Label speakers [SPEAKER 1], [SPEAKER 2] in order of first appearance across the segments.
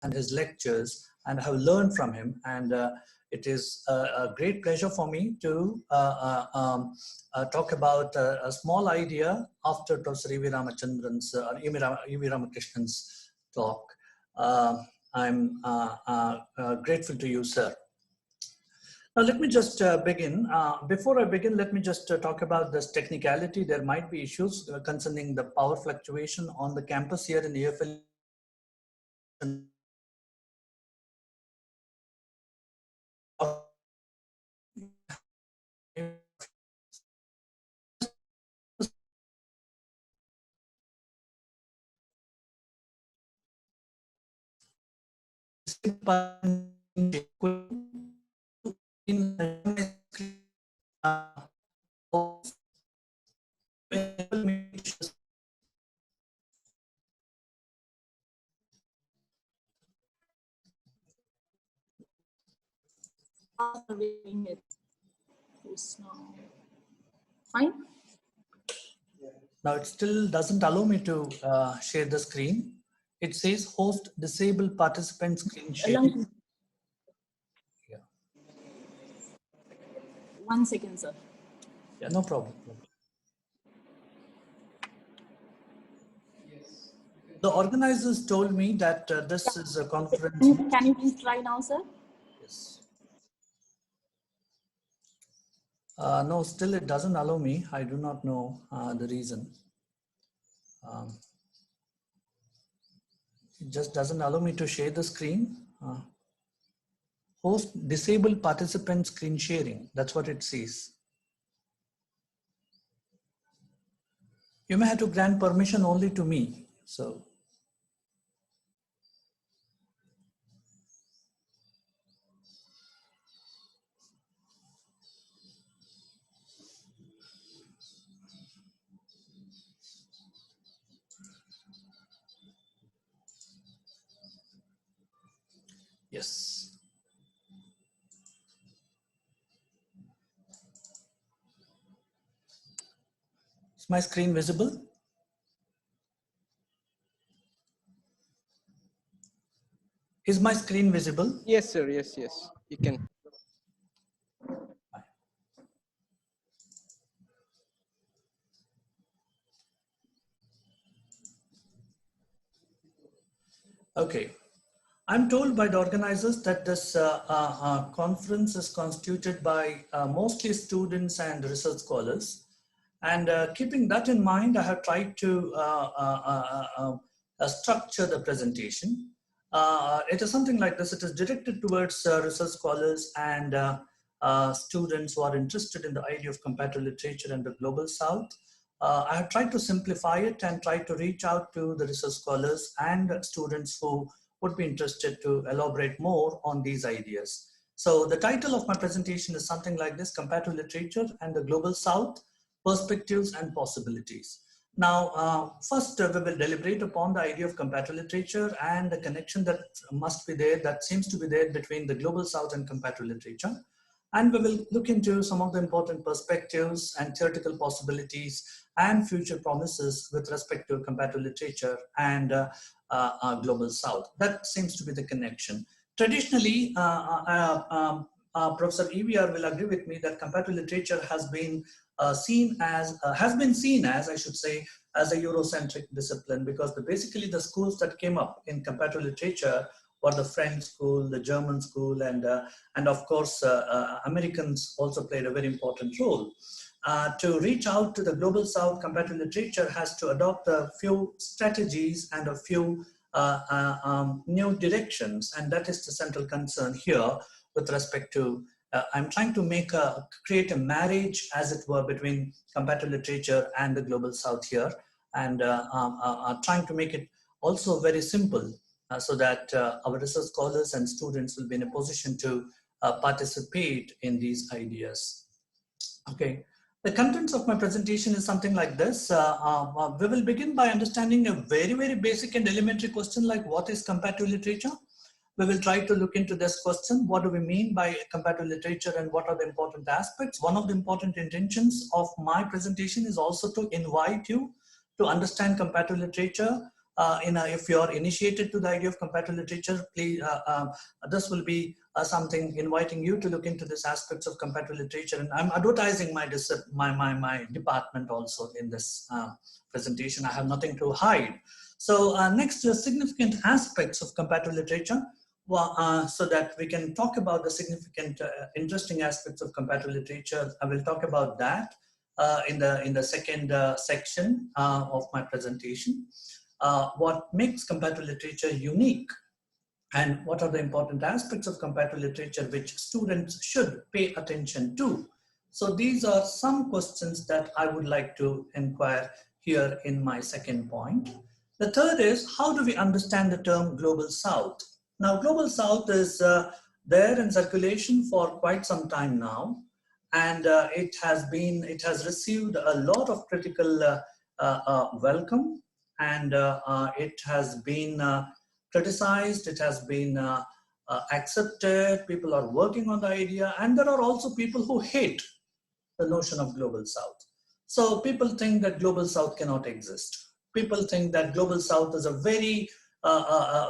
[SPEAKER 1] and his lectures, and have learned from him. And it is a great pleasure for me to talk about a small idea after Professor E V Ramachandran's, E V Ramakrishnan's talk. I'm grateful to you, sir. Now, let me just begin. Before I begin, let me just talk about this technicality. There might be issues concerning the power fluctuation on the campus here in EFLU.
[SPEAKER 2] It's now fine.
[SPEAKER 1] Now it still doesn't allow me to share the screen. It says host disabled participant screen sharing. Yeah.
[SPEAKER 2] 1 second, sir.
[SPEAKER 1] Yeah, no problem. The organizers told me that this is a conference.
[SPEAKER 2] Can you please try now, sir?
[SPEAKER 1] Yes. No, still it doesn't allow me. I do not know the reason. It just doesn't allow me to share the screen. Host disabled participant screen sharing. That's what it says. You may have to grant permission only to me. So. Yes. Is my screen visible? Is my screen visible?
[SPEAKER 3] Yes, sir. Yes, yes. You can.
[SPEAKER 1] Okay. I'm told by the organizers that this conference is constituted by mostly students and research scholars. And keeping that in mind, I have tried to structure the presentation. It is something like this. It is directed towards research scholars and students who are interested in the idea of comparative literature and the global south. I have tried to simplify it and try to reach out to the research scholars and students who would be interested to elaborate more on these ideas. So the title of my presentation is something like this: Comparative Literature and the Global South, Perspectives and Possibilities. Now, first we will deliberate upon the idea of comparative literature and the connection that must be there, that seems to be there between the global south and comparative literature. And we will look into some of the important perspectives and theoretical possibilities and future promises with respect to comparative literature and global south. That seems to be the connection. Traditionally, Professor EVR will agree with me that comparative literature has been seen as I should say, as a Eurocentric discipline, because basically the schools that came up in comparative literature were the French school, the German school, and of course Americans also played a very important role. To reach out to the global south, comparative literature has to adopt a few strategies and a few new directions, and that is the central concern here with respect to I'm trying to create a marriage, as it were, between comparative literature and the global south here, and trying to make it also very simple so that our research scholars and students will be in a position to participate in these ideas. Okay. The contents of my presentation is something like this. We will begin by understanding a very, very basic and elementary question like what is comparative literature? We will try to look into this question. What do we mean by comparative literature and what are the important aspects? One of the important intentions of my presentation is also to invite you to understand comparative literature if you're initiated to the idea of comparative literature, please, this will be something inviting you to look into these aspects of comparative literature. And I'm advertising my department also in this presentation. I have nothing to hide. So next, significant aspects of comparative literature. So that we can talk about the significant, interesting aspects of comparative literature. I will talk about that in the second section of my presentation. What makes comparative literature unique, and what are the important aspects of comparative literature which students should pay attention to. So these are some questions that I would like to inquire here in my second point. The third is, how do we understand the term Global South? Now, Global South is there in circulation for quite some time now, and it has received a lot of critical welcome, and it has been criticized, it has been accepted, people are working on the idea, and there are also people who hate the notion of Global South. So people think that Global South cannot exist. People think that Global South is a very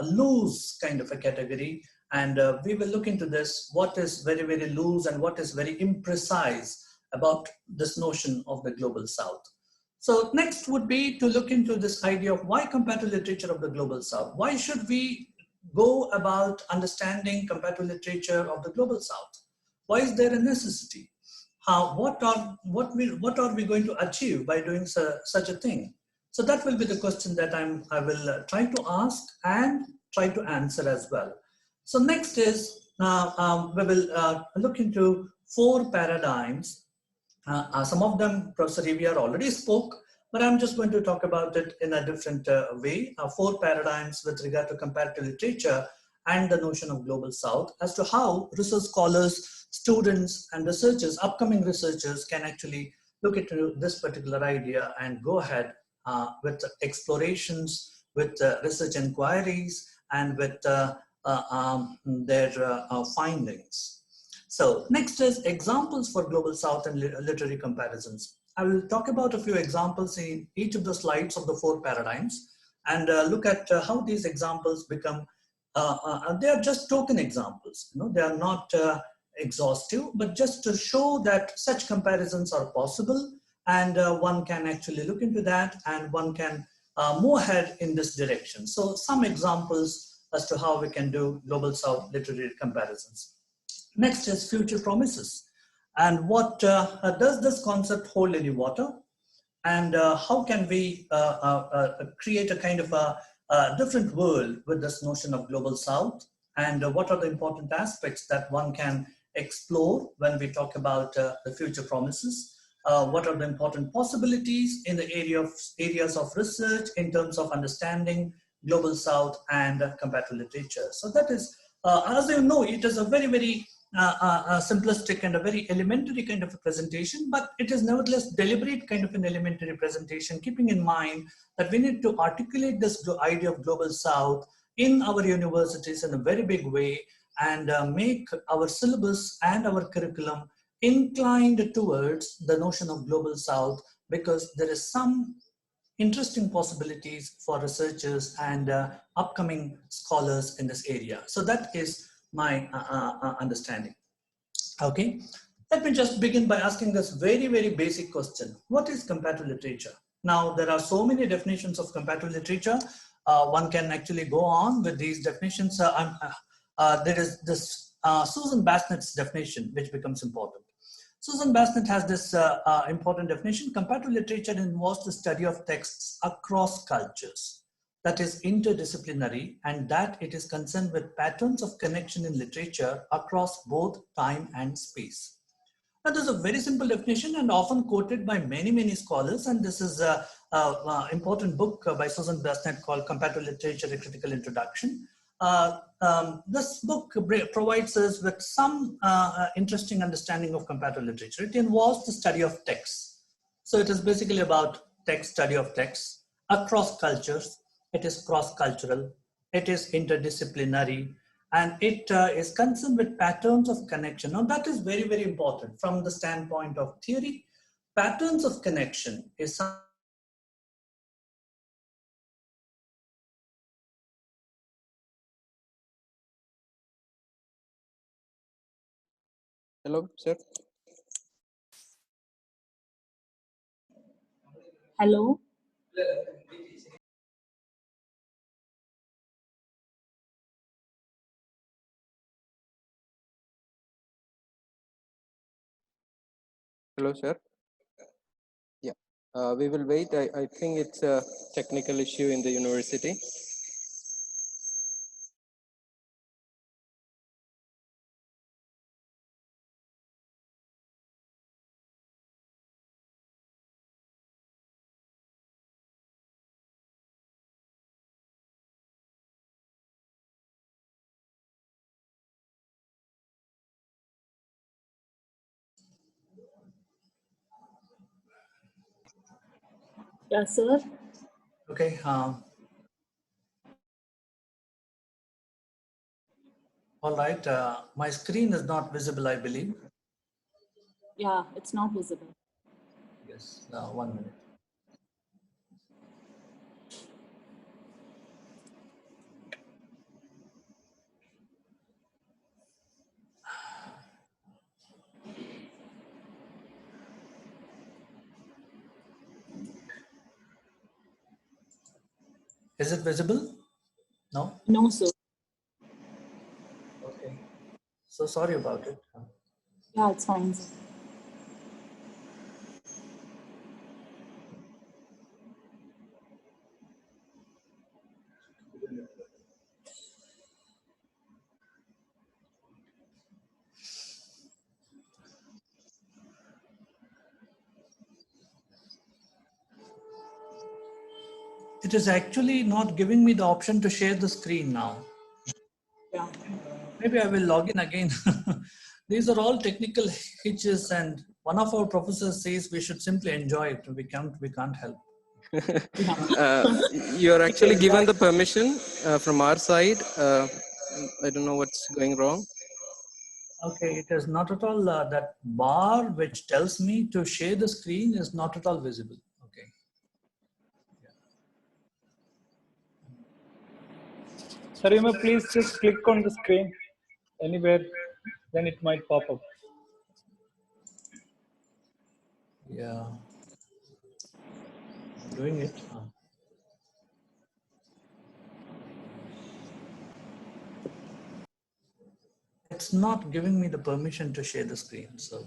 [SPEAKER 1] loose kind of a category, and we will look into this, what is very, very loose and what is very imprecise about this notion of the Global South. So next would be to look into this idea of why comparative literature of the Global South. Why should we go about understanding comparative literature of the Global South? Why is there a necessity? What are we going to achieve by doing such a thing? So that will be the question that I will try to ask and try to answer as well. So next is, we will look into 4 paradigms. Some of them Professor Riviere already spoke, but I'm just going to talk about it in a different way. 4 paradigms with regard to comparative literature and the notion of Global South, as to how research scholars, students, and researchers, upcoming researchers, can actually look into this particular idea and go ahead with explorations, with research inquiries, and with their findings. So next is examples for Global South and literary comparisons. I will talk about a few examples in each of the slides of the 4 paradigms, and look at how these examples become, they are just token examples. You know, they are not exhaustive, but just to show that such comparisons are possible, and one can actually look into that, and one can move ahead in this direction. So some examples as to how we can do Global South literary comparisons. Next is future promises. And what does this concept hold any water? And how can we create a kind of a different world with this notion of Global South? And what are the important aspects that one can explore when we talk about the future promises? What are the important possibilities in the areas of research in terms of understanding Global South and comparative literature? So that is, as you know, it is a very, very simplistic and a very elementary kind of a presentation, but it is nevertheless deliberate kind of an elementary presentation, keeping in mind that we need to articulate this idea of Global South in our universities in a very big way, and make our syllabus and our curriculum inclined towards the notion of Global South, because there is some interesting possibilities for researchers and upcoming scholars in this area. So that is my understanding. Okay, let me just begin by asking this very, very basic question. What is comparative literature? Now, there are so many definitions of comparative literature. One can actually go on with these definitions. There is this Susan Basnett's definition, which becomes important. Susan Basnett has this important definition: comparative literature involves the study of texts across cultures, that is interdisciplinary, and that it is concerned with patterns of connection in literature across both time and space. Now, this is a very simple definition and often quoted by many, many scholars, and this is an important book by Susan Basnett called Comparative Literature, A Critical Introduction. This book provides us with some interesting understanding of comparative literature. It involves the study of texts. So it is basically about text, study of texts across cultures. It is cross-cultural, it is interdisciplinary, and it is concerned with patterns of connection. Now that is very, very important from the standpoint of theory. Patterns of connection is something
[SPEAKER 3] Hello, sir.
[SPEAKER 2] Hello.
[SPEAKER 3] Hello, sir. Yeah. We will wait. I think it's a technical issue in the university.
[SPEAKER 2] Yeah, sir.
[SPEAKER 1] Okay. All right. My screen is not visible, I believe.
[SPEAKER 2] Yeah, it's not visible.
[SPEAKER 1] Yes. 1 minute. Is it visible? No?
[SPEAKER 2] No, sir.
[SPEAKER 1] Okay. So sorry about it.
[SPEAKER 2] Yeah, it's fine, sir.
[SPEAKER 1] It is actually not giving me the option to share the screen now.
[SPEAKER 2] Yeah.
[SPEAKER 1] Maybe I will log in again. These are all technical hitches, and one of our professors says we should simply enjoy it. We can't help.
[SPEAKER 3] You are actually given the permission from our side. I don't know what's going wrong.
[SPEAKER 1] Okay, it is not at all that bar which tells me to share the screen is not at all visible. Okay.
[SPEAKER 4] Sir, you may please just click on the screen anywhere, then it might pop up.
[SPEAKER 1] Yeah. I'm doing it. It's not giving me the permission to share the screen. So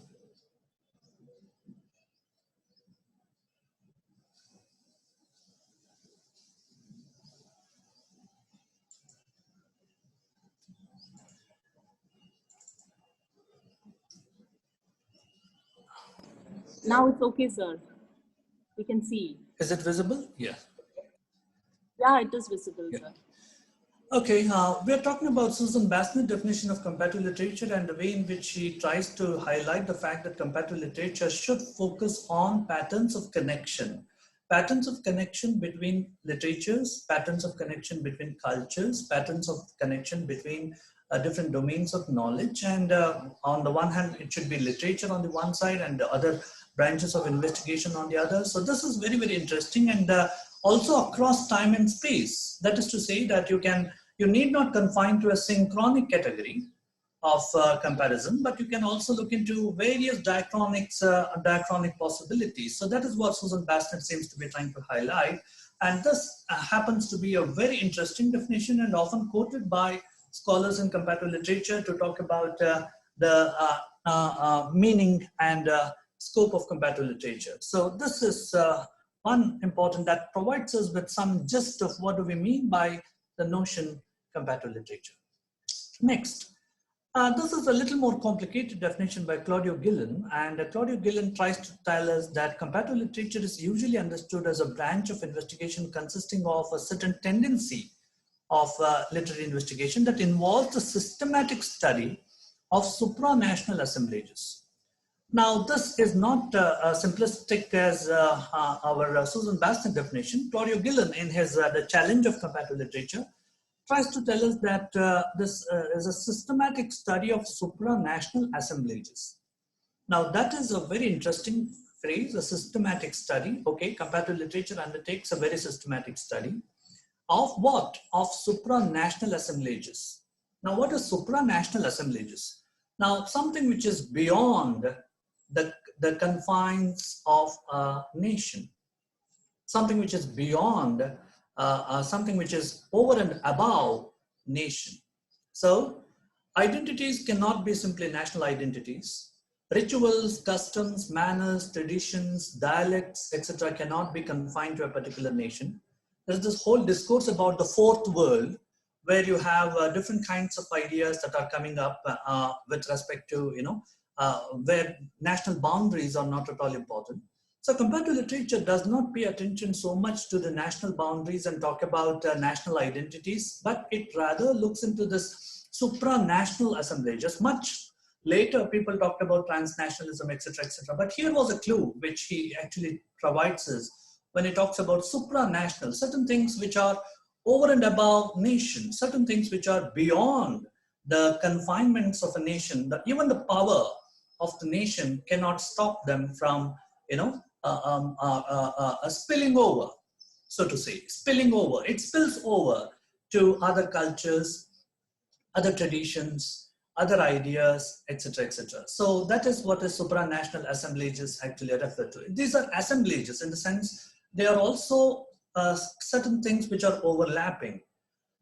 [SPEAKER 2] Now it's okay, sir. We can see.
[SPEAKER 1] is it visible? Yeah.
[SPEAKER 2] Yeah, it is visible,
[SPEAKER 1] Yeah.
[SPEAKER 2] sir.
[SPEAKER 1] Okay, we're talking about Susan Bassnett's definition of comparative literature and the way in which she tries to highlight the fact that comparative literature should focus on patterns of connection between literatures, patterns of connection between cultures, patterns of connection between different domains of knowledge. And on the one hand, it should be literature on the one side and the other branches of investigation on the other. So this is very, very interesting, and also across time and space. That is to say that you need not confine to a synchronic category of comparison, but you can also look into various diachronic possibilities. So that is what Susan Bassnett seems to be trying to highlight. And this happens to be a very interesting definition and often quoted by scholars in comparative literature to talk about the meaning and scope of comparative literature. So this is one important that provides us with some gist of what do we mean by the notion comparative literature. Next, this is a little more complicated definition by Claudio Gillen, and Claudio Gillen tries to tell us that comparative literature is usually understood as a branch of investigation consisting of a certain tendency of literary investigation that involves the systematic study of supranational assemblages. Now, this is not simplistic as our Susan Bassnett definition. Claudio Gillen, in his The Challenge of Comparative Literature, tries to tell us that this is a systematic study of supranational assemblages. Now, that is a very interesting phrase, a systematic study. Okay, comparative literature undertakes a very systematic study of what? Of supranational assemblages. Now, what is supranational assemblages? Now, something which is beyond the confines of a nation, something which is beyond, something which is over and above nation. So, identities cannot be simply national identities. Rituals, customs, manners, traditions, dialects, etc. cannot be confined to a particular nation. There's this whole discourse about the fourth world, where you have different kinds of ideas that are coming up with respect to, where national boundaries are not at all important. So comparative literature does not pay attention so much to the national boundaries and talk about national identities, but it rather looks into this supranational assemblages. Much later, people talked about transnationalism, etc., etc. But here was a clue which he actually provides us when he talks about supranational, certain things which are over and above nation, certain things which are beyond the confinements of a nation. Even the power of the nation cannot stop them from, spilling over, so to say, spilling over. It spills over to other cultures, other traditions, other ideas, etc., etc. So that is what a supranational assemblages actually refer to. These are assemblages in the sense they are also certain things which are overlapping.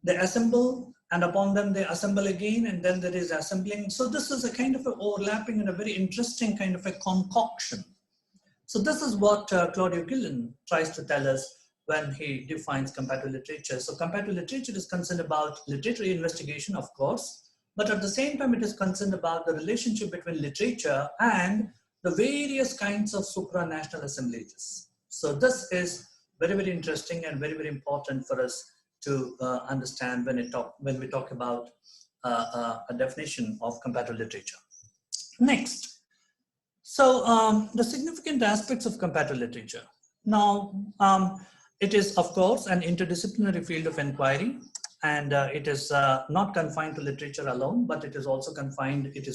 [SPEAKER 1] They assemble, and upon them they assemble again, and then there is assembling. So this is a kind of an overlapping and a very interesting kind of a concoction. So this is what Claudio Gillen tries to tell us when he defines comparative literature. So comparative literature is concerned about literary investigation, of course, but at the same time it is concerned about the relationship between literature and the various kinds of supranational assemblages. So this is very, very interesting and very, very important for us to understand when we talk about a definition of comparative literature. Next, so the significant aspects of comparative literature. Now, it is of course an interdisciplinary field of inquiry, and it is not confined to literature alone, but it is also confined. It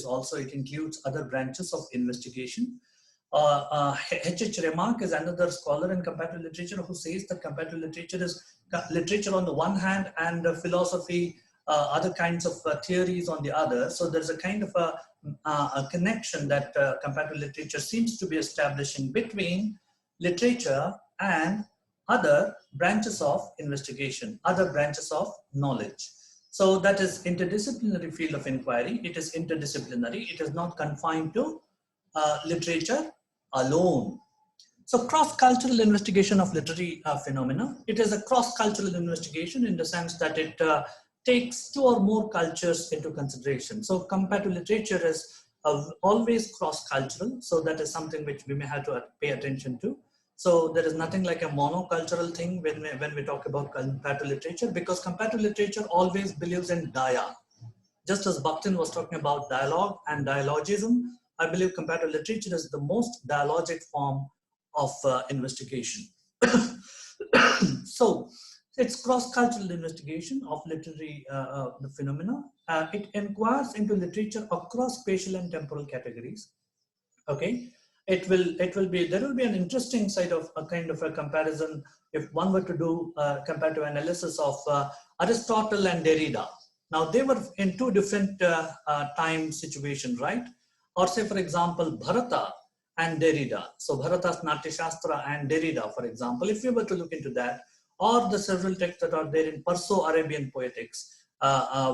[SPEAKER 1] includes other branches of investigation. H.H. Remark is another scholar in comparative literature who says that comparative literature is literature on the one hand and philosophy, other kinds of theories on the other. So there's a kind of a connection that comparative literature seems to be establishing between literature and other branches of investigation, other branches of knowledge. So that is interdisciplinary field of inquiry. It is interdisciplinary. It is not confined to literature alone. So cross-cultural investigation of literary phenomena. It is a cross-cultural investigation in the sense that it takes two or more cultures into consideration. So comparative literature is always cross-cultural. So that is something which we may have to pay attention to. So there is nothing like a monocultural thing when we talk about comparative literature, because comparative literature always believes in dia. Just as Bakhtin was talking about dialogue and dialogism, I believe comparative literature is the most dialogic form of investigation. So it's cross-cultural investigation of literary phenomena. It inquires into literature across spatial and temporal categories. Okay, there will be an interesting side of a kind of a comparison if one were to do comparative analysis of Aristotle and Derrida. Now they were in two different time situations, right? Or say, for example, Bharata and Derrida. So Bharata's Natya Shastra and Derrida, for example, if we were to look into that, or the several texts that are there in Perso-Arabian poetics,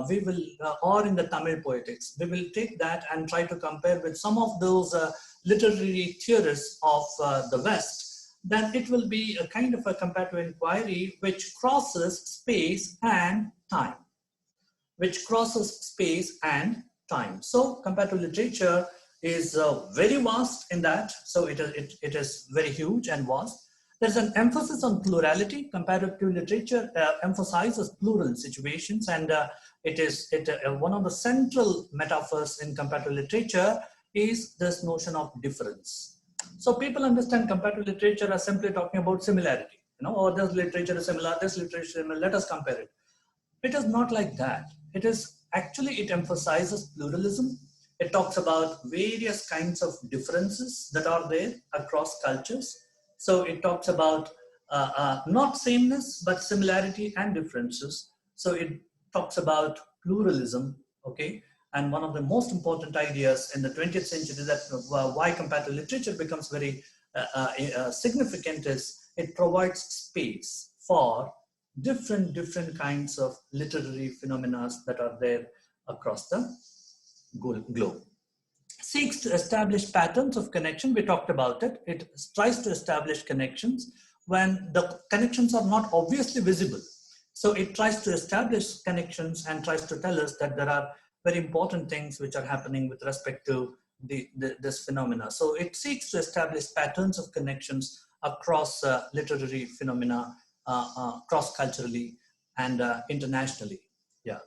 [SPEAKER 1] we will, or in the Tamil poetics, we will take that and try to compare with some of those literary theorists of the West. Then it will be a kind of a comparative inquiry which crosses space and time. So comparative literature is very vast in that. So it is very huge and vast. There's an emphasis on plurality. Comparative literature emphasizes plural situations, and one of the central metaphors in comparative literature is this notion of difference. So people understand comparative literature as simply talking about similarity. This literature is similar, this literature is similar, let us compare it. It is not like that. It emphasizes pluralism. It talks about various kinds of differences that are there across cultures. So it talks about not sameness, but similarity and differences. So it talks about pluralism, okay? And one of the most important ideas in the 20th century is that why comparative literature becomes very significant is it provides space for different kinds of literary phenomena that are there across the globe. Seeks to establish patterns of connection. We talked about it. It tries to establish connections when the connections are not obviously visible. So it tries to establish connections and tries to tell us that there are very important things which are happening with respect to this phenomena. So it seeks to establish patterns of connections across literary phenomena, cross-culturally and internationally. Yeah.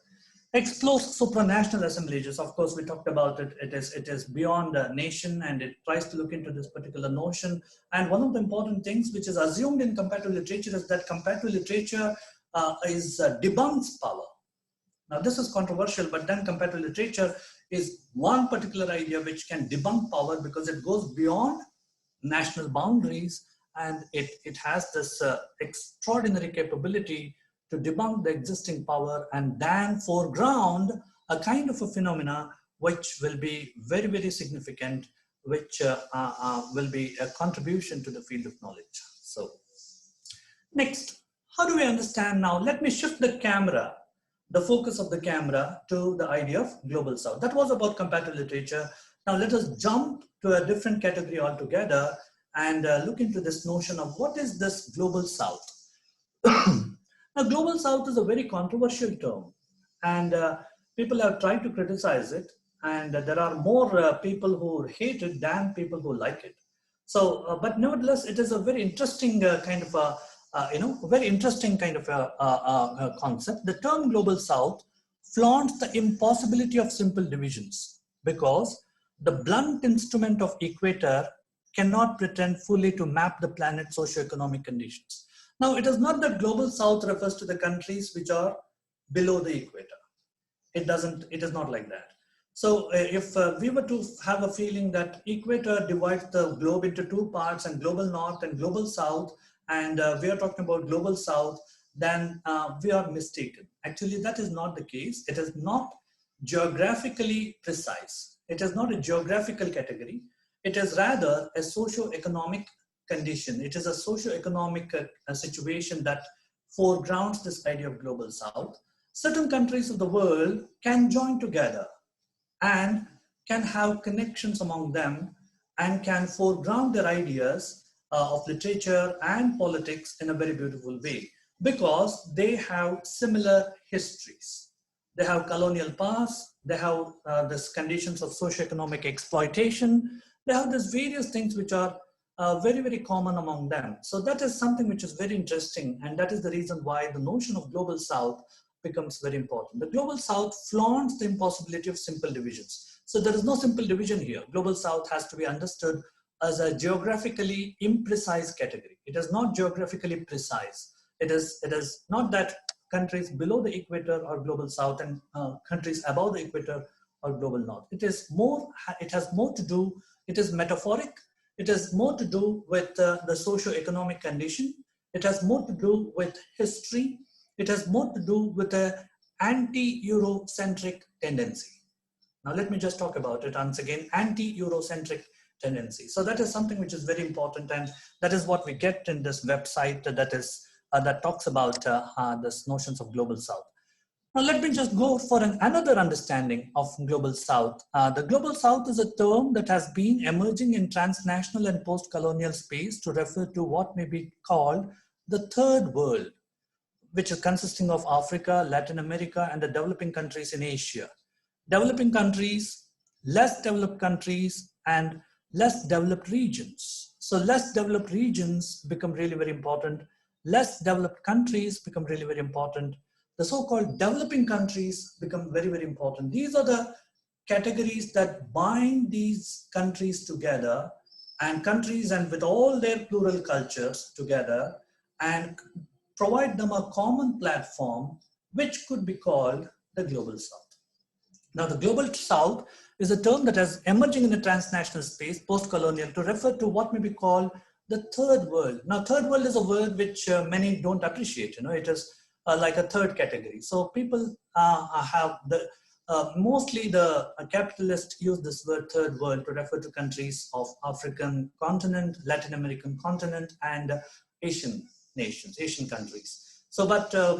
[SPEAKER 1] Explores supranational assemblages. Of course, we talked about it. It is beyond a nation, and it tries to look into this particular notion. And one of the important things which is assumed in comparative literature is that comparative literature debunks power. Now, this is controversial, but then comparative literature is one particular idea which can debunk power because it goes beyond national boundaries, and it has this extraordinary capability to debunk the existing power and then foreground a kind of a phenomena which will be very, very significant, which will be a contribution to the field of knowledge. So next, how do we understand now? Let me shift the camera, the focus of the camera, to the idea of global south. That was about comparative literature. Now let us jump to a different category altogether and look into this notion of what is this global south. Now, global south is a very controversial term, and people have tried to criticize it, and there are more people who hate it than people who like it. So, but nevertheless, it is a very interesting kind of a, very interesting kind of a concept. The term global south flaunts the impossibility of simple divisions because the blunt instrument of equator cannot pretend fully to map the planet's socioeconomic conditions. Now, it is not that global south refers to the countries which are below the equator. It is not like that. So if we were to have a feeling that equator divides the globe into two parts, and global north and global south, and we are talking about global south, then we are mistaken. Actually, that is not the case. It is not geographically precise. It is not a geographical category. It is rather a socio-economic condition. It is a socio-economic situation that foregrounds this idea of global south. Certain countries of the world can join together and can have connections among them and can foreground their ideas of literature and politics in a very beautiful way because they have similar histories. They have colonial past, they have these conditions of socio-economic exploitation, they have these various things which are very, very common among them. So that is something which is very interesting, and that is the reason why the notion of global south becomes very important. The global south flaunts the impossibility of simple divisions. So there is no simple division here. Global south has to be understood as a geographically imprecise category. It is not geographically precise. It is not that countries below the equator are global south and countries above the equator are global north. It has more to do, it is metaphoric. It has more to do with the socio-economic condition. It has more to do with history. It has more to do with an anti-Eurocentric tendency. Now, let me just talk about it once again, anti-Eurocentric tendency. So that is something which is very important, and that is what we get in this website that talks about this notions of global south. Now, let me just go for another understanding of global south. The global south is a term that has been emerging in transnational and post-colonial space to refer to what may be called the third world, which is consisting of Africa, Latin America, and the developing countries in Asia. Developing countries, less developed countries, and less developed regions. So less developed regions become really very important. Less developed countries become really very important. The so-called developing countries become very, very important. These are the categories that bind these countries together, and countries and with all their plural cultures together, and provide them a common platform, which could be called the global south. Now, the global south is a term that is emerging in the transnational space, post-colonial, to refer to what may be called the third world. Now, third world is a word which many don't appreciate. It is like a third category. So people have mostly the capitalists use this word third world to refer to countries of African continent, Latin American continent, and Asian nations, Asian countries. So, but there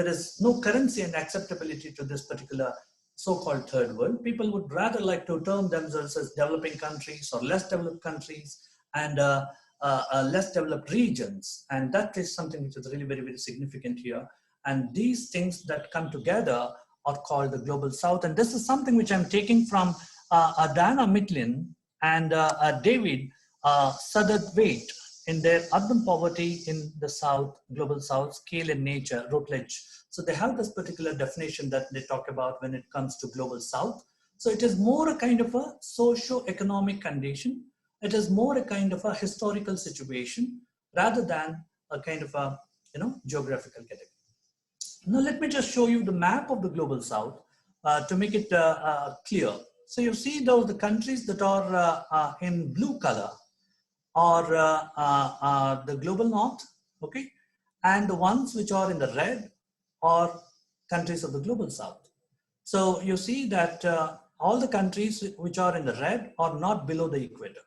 [SPEAKER 1] is no currency and acceptability to this particular so-called third world. People would rather like to term themselves as developing countries or less developed countries and less developed regions. And that is something which is really very, very significant here. And these things that come together are called the Global South. And this is something which I'm taking from Diana Mitlin and David Sutherthwaite in their Urban Poverty in the South, Global South, Scale and Nature, Routledge. So they have this particular definition that they talk about when it comes to Global South. So it is more a kind of a socio-economic condition. It is more a kind of a historical situation rather than a kind of a geographical category. Now let me just show you the map of the Global South to make it clear. So you see those the countries that are in blue color are the Global North, okay, and the ones which are in the red are countries of the Global South. So you see that all the countries which are in the red are not below the equator.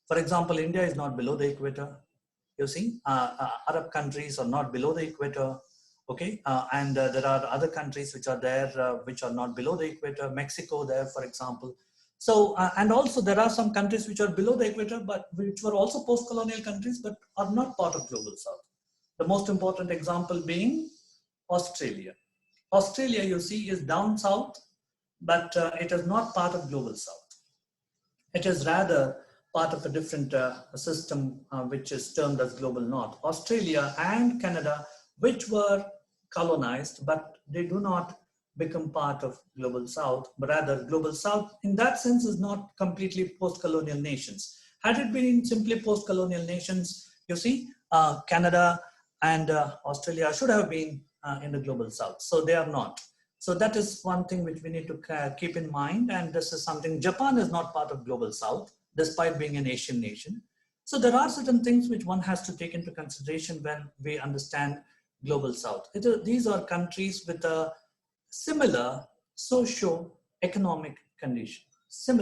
[SPEAKER 1] For example, India is not below the equator. You see, Arab countries are not below the equator. Okay, and there are other countries which are there which are not below the equator. Mexico there, for example. So, and also there are some countries which are below the equator, but which were also post-colonial countries, but are not part of Global South. The most important example being Australia. Australia, you see, is down south, but it is not part of Global South. It is rather part of a different system which is termed as Global North. Australia and Canada, which were colonized, but they do not become part of Global South, but rather Global South in that sense is not completely post-colonial nations. Had it been simply post-colonial nations, you see, Canada and Australia should have been in the Global South. So they are not. So that is one thing which we need to keep in mind. And this is something, Japan is not part of Global South, despite being an Asian nation. So there are certain things which one has to take into consideration when we understand Global South. These are countries with a similar socio-economic condition, So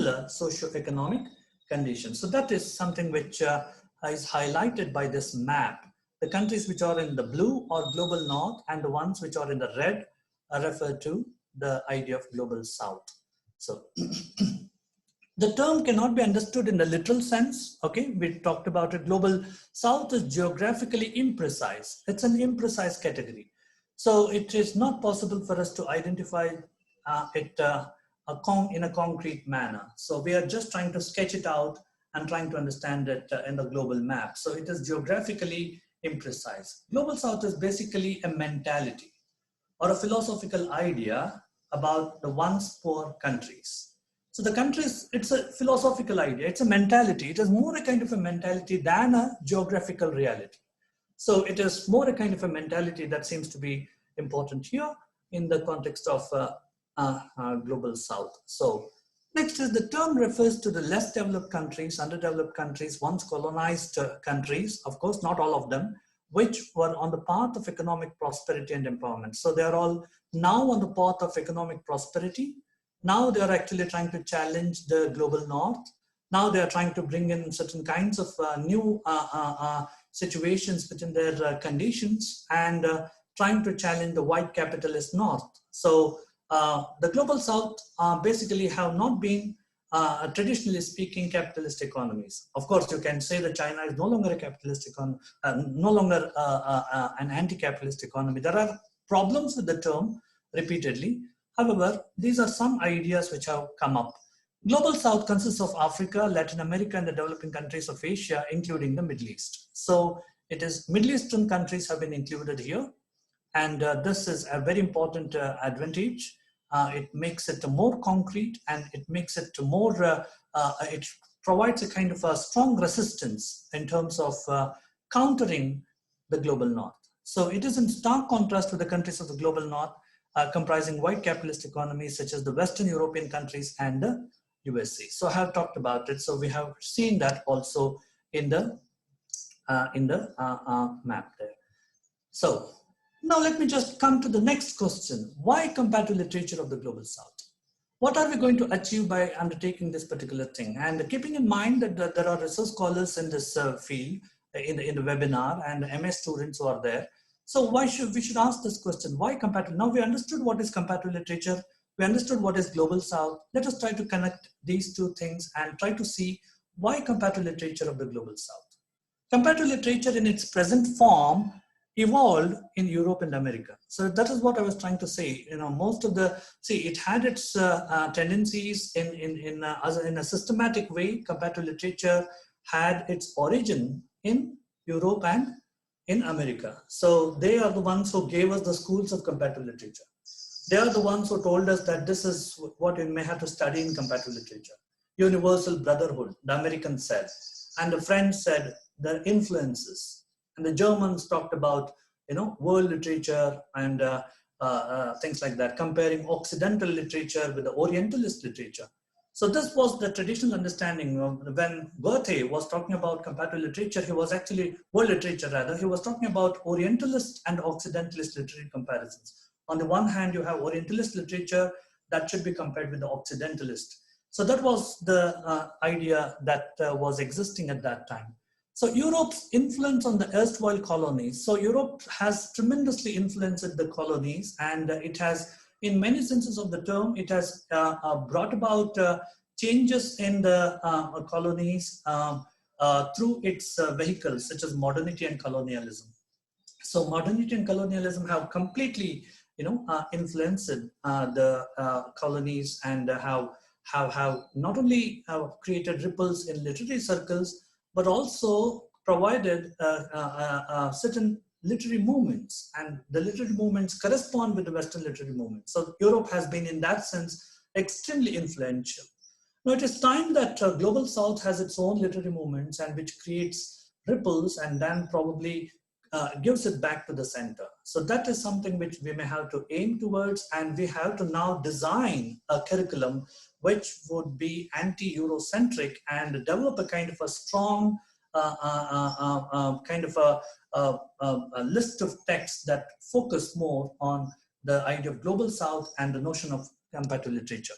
[SPEAKER 1] that is something which is highlighted by this map. The countries which are in the blue are Global North, and the ones which are in the red are referred to the idea of Global South. So the term cannot be understood in the literal sense. Okay, we talked about it. Global South is geographically imprecise. It's an imprecise category. So it is not possible for us to identify it in a concrete manner. So we are just trying to sketch it out and trying to understand it in the global map. So it is geographically imprecise. Global South is basically a mentality or a philosophical idea about the once poor countries. So the countries, it's a philosophical idea, it's a mentality. It is more a kind of a mentality than a geographical reality. So it is more a kind of a mentality that seems to be important here in the context of Global South. So next is the term refers to the less developed countries, underdeveloped countries, once colonized countries, of course, not all of them, which were on the path of economic prosperity and empowerment. So they are all now on the path of economic prosperity. Now they are actually trying to challenge the Global North. Now they are trying to bring in certain kinds of new situations within their conditions and trying to challenge the white capitalist North. So the Global South basically have not been traditionally speaking capitalist economies. Of course, you can say that China is no longer a capitalist economy, no longer an anti-capitalist economy. There are problems with the term repeatedly. However, these are some ideas which have come up. Global South consists of Africa, Latin America, and the developing countries of Asia, including the Middle East. So it is Middle Eastern countries have been included here. And this is a very important advantage. It makes it more concrete and it makes it more, it provides a kind of a strong resistance in terms of countering the Global North. So it is in stark contrast with the countries of the Global North, comprising white capitalist economies such as the Western European countries and the USA. So I have talked about it. So we have seen that also in the map there. So Now let me just come to the next question. Why comparative literature of the Global South? What are we going to achieve by undertaking this particular thing? And keeping in mind that there are research scholars in this field, in the webinar, and MS students who are there. So we should ask this question, why comparative? Now we understood what is comparative literature, we understood what is Global South. Let us try to connect these two things and try to see why comparative literature of the Global South. Comparative literature in its present form evolved in Europe and America. So that is what I was trying to say. Most of it had its tendencies in a systematic way. Comparative literature had its origin in Europe and in America. So they are the ones who gave us the schools of comparative literature. They are the ones who told us that this is what you may have to study in comparative literature. Universal brotherhood, the Americans said, and the French said the influences. And the Germans talked about, world literature and things like that, comparing Occidental literature with the Orientalist literature. So this was the traditional understanding when Goethe was talking about comparative literature. He was actually world literature rather. He was talking about Orientalist and Occidentalist literary comparisons. On the one hand, you have Orientalist literature that should be compared with the Occidentalist. So that was the idea that was existing at that time. So Europe's influence on the erstwhile colonies. So Europe has tremendously influenced the colonies, and it has, in many senses of the term, it has brought about changes in the colonies through its vehicles, such as modernity and colonialism. So modernity and colonialism have completely, influenced the colonies and have not only created ripples in literary circles, but also provided certain literary movements, and the literary movements correspond with the Western literary movement. So Europe has been, in that sense, extremely influential. Now it is time that Global South has its own literary movements, and which creates ripples and then probably gives it back to the center. So that is something which we may have to aim towards, and we have to now design a curriculum which would be anti-Eurocentric and develop a kind of a strong kind of a list of texts that focus more on the idea of Global South and the notion of comparative literature.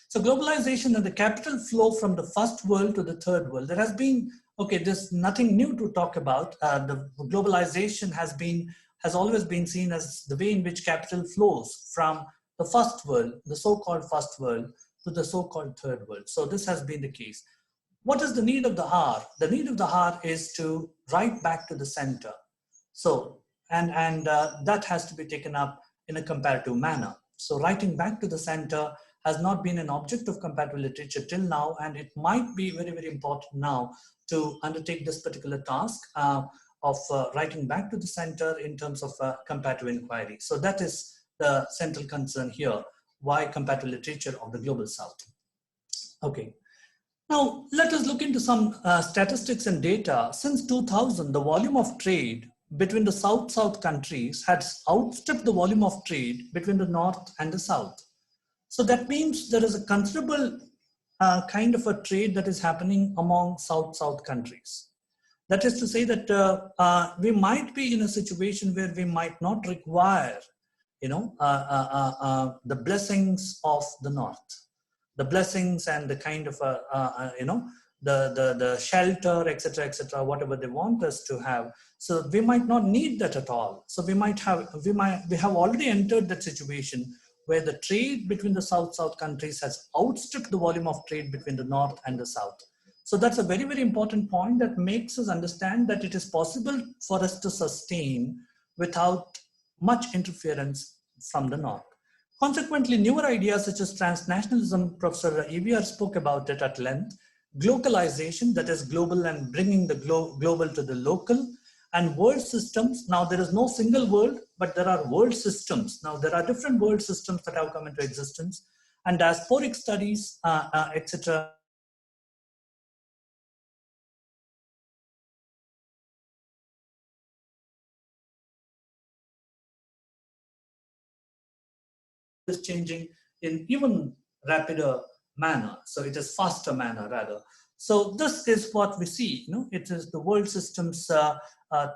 [SPEAKER 1] So globalization and the capital flow from the first world to the third world. There has been, there's nothing new to talk about. The globalization has always been seen as the way in which capital flows from the first world, the so-called first world, to the so-called third world. So this has been the case. What is the need of the hour? The need of the hour is to write back to the center. So, and that has to be taken up in a comparative manner. So writing back to the center has not been an object of comparative literature till now, and it might be very, very important now to undertake this particular task of writing back to the center in terms of comparative inquiry. So that is the central concern here. Why comparative literature of the Global South? Okay. Now, let us look into some statistics and data. Since 2000, the volume of trade between the South-South countries has outstripped the volume of trade between the North and the South. So that means there is a considerable kind of a trade that is happening among South-South countries. That is to say that we might be in a situation where we might not require, the blessings of the North. The blessings and the kind of the shelter, etc., whatever they want us to have. So we might not need that at all. So we have already entered that situation where the trade between the South-South countries has outstripped the volume of trade between the North and the South. So that's a very, very important point that makes us understand that it is possible for us to sustain without much interference from the North. Consequently, newer ideas such as transnationalism, Professor E V spoke about it at length, globalization, that is global and bringing the global to the local, and world systems. Now there is no single world, but there are world systems. Now there are different world systems that have come into existence, and diasporic studies, etc. is changing in even rapider manner. So it is faster manner rather. So this is what we see. It is the world systems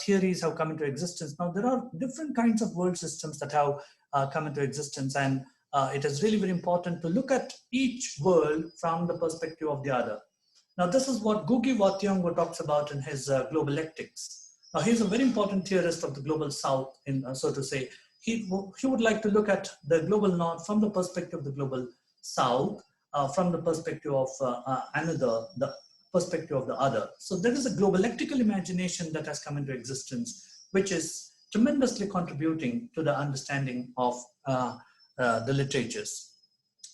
[SPEAKER 1] theories have come into existence. Now, there are different kinds of world systems that have come into existence, and it is really very important to look at each world from the perspective of the other. Now, this is what Gugi Watyongo talks about in his Global Ethics. Now, he's a very important theorist of the global south, so to say. He would like to look at the global north from the perspective of the global south, from the perspective of another, the perspective of the other. So there is a global ethical imagination that has come into existence, which is tremendously contributing to the understanding of the literatures.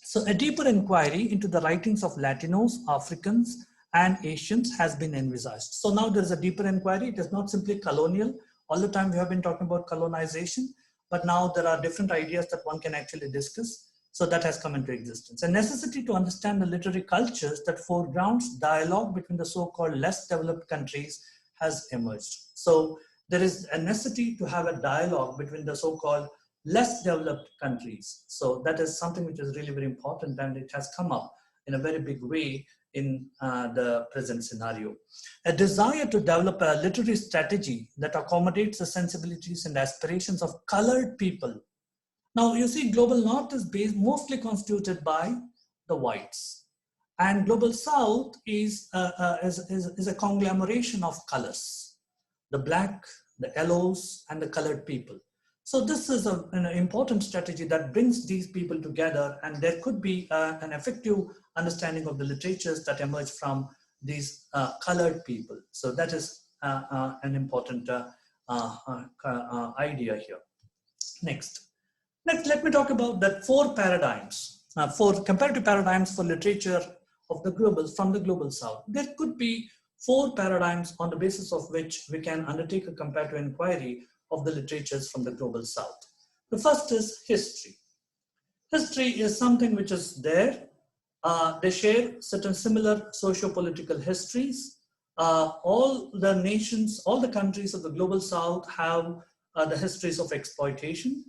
[SPEAKER 1] So a deeper inquiry into the writings of Latinos, Africans, and Asians has been envisaged. So now there is a deeper inquiry. It is not simply colonial. All the time we have been talking about colonization, but now there are different ideas that one can actually discuss. So that has come into existence. A necessity to understand the literary cultures that foregrounds dialogue between the so-called less developed countries has emerged. So there is a necessity to have a dialogue between the so-called less developed countries. So that is something which is really very important, and it has come up in a very big way in the present scenario. A desire to develop a literary strategy that accommodates the sensibilities and aspirations of colored people. Now, you see, Global North is mostly constituted by the whites, and Global South is a conglomeration of colors, the black, the yellows, and the colored people. So this is an important strategy that brings these people together, and there could be an effective understanding of the literatures that emerge from these colored people. So that is an important idea here. Next, let me talk about the four paradigms, four comparative paradigms for literature of the from the global south. There could be four paradigms on the basis of which we can undertake a comparative inquiry of the literatures from the global south. The first is history. History is something which is there. They share certain similar socio-political histories. All the nations, all the countries of the global south have the histories of exploitation.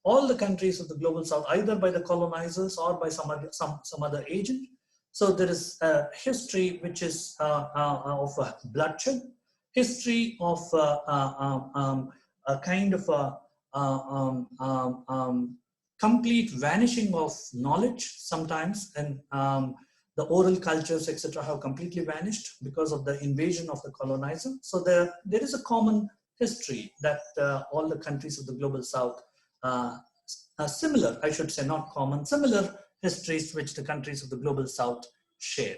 [SPEAKER 1] All the countries of the global south, either by the colonizers or by some other agent. So there is a history which is of bloodshed, history of a kind of complete vanishing of knowledge sometimes, and the oral cultures, etc., have completely vanished because of the invasion of the colonizer. So there is a common history that all the countries of the global south, similar, I should say, not common, similar histories which the countries of the global south share.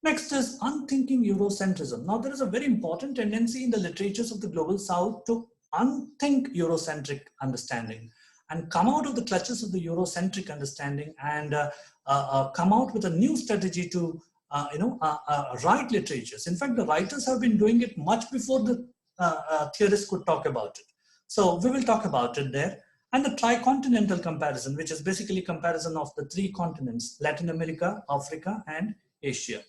[SPEAKER 1] Next is unthinking Eurocentrism. Now, there is a very important tendency in the literatures of the global south to unthink Eurocentric understanding and come out of the clutches of the Eurocentric understanding and come out with a new strategy to write literatures. In fact, the writers have been doing it much before the theorists could talk about it. So we will talk about it there. And the tricontinental comparison, which is basically comparison of the three continents, Latin America, Africa, and Asia.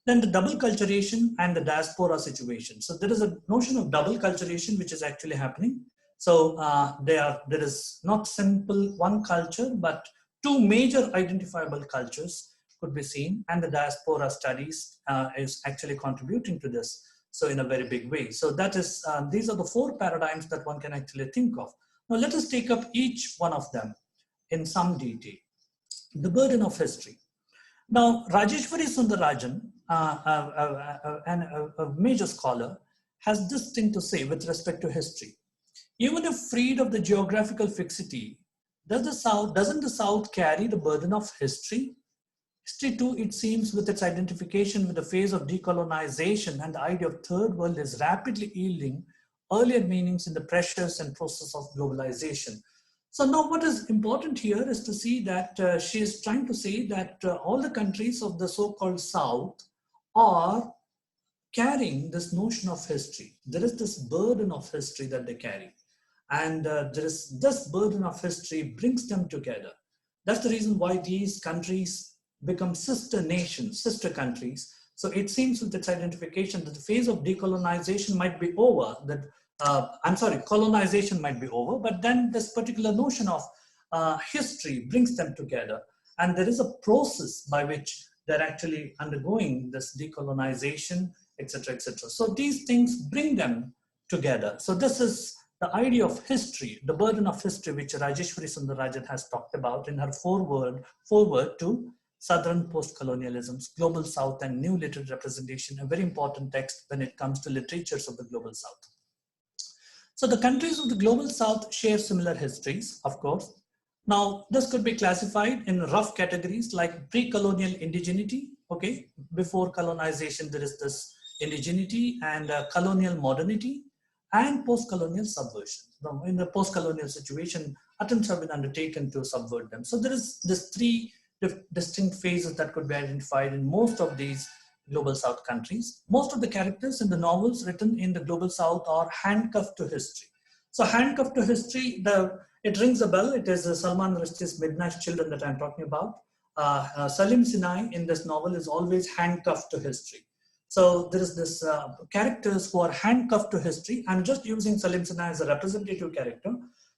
[SPEAKER 1] Then the double culturation and the diaspora situation. So there is a notion of double culturation which is actually happening. So there is not simple one culture, but two major identifiable cultures could be seen, and the diaspora studies is actually contributing to this. So in a very big way. So that is, these are the four paradigms that one can actually think of. Now let us take up each one of them in some detail. The burden of history. Now Rajeshwari Sundarajan, a major scholar, has this thing to say with respect to history. Even if freed of the geographical fixity, doesn't the South carry the burden of history? History too, it seems, with its identification with the phase of decolonization and the idea of third world, is rapidly yielding earlier meanings in the pressures and process of globalization. So now what is important here is to see that she is trying to say that all the countries of the so-called South are carrying this notion of history. There is this burden of history that they carry. And there is this burden of history brings them together. That's the reason why these countries become sister nations, sister countries. So it seems with its identification that the phase of decolonization might be over, that colonization might be over, but then this particular notion of history brings them together. And there is a process by which they're actually undergoing this decolonization, etc., etc. So these things bring them together. So this is the idea of history, the burden of history, which Rajeshwari Sundararajan has talked about in her foreword to Southern Post-Colonialism's Global South and New Literary Representation, a very important text when it comes to literatures of the Global South. So the countries of the Global South share similar histories, of course. Now, this could be classified in rough categories like pre-colonial indigeneity, okay? Before colonization, there is this indigeneity and colonial modernity and post-colonial subversion. Now, in the post-colonial situation, attempts have been undertaken to subvert them. So there is this three distinct phases that could be identified in most of these Global South countries. Most of the characters in the novels written in the Global South are handcuffed to history. So handcuffed to history, it rings a bell. It is Salman Rushdie's Midnight Children that I'm talking about. Salim Sinai in this novel is always handcuffed to history. So there is this characters who are handcuffed to history. I'm just using Salim Sinai as a representative character.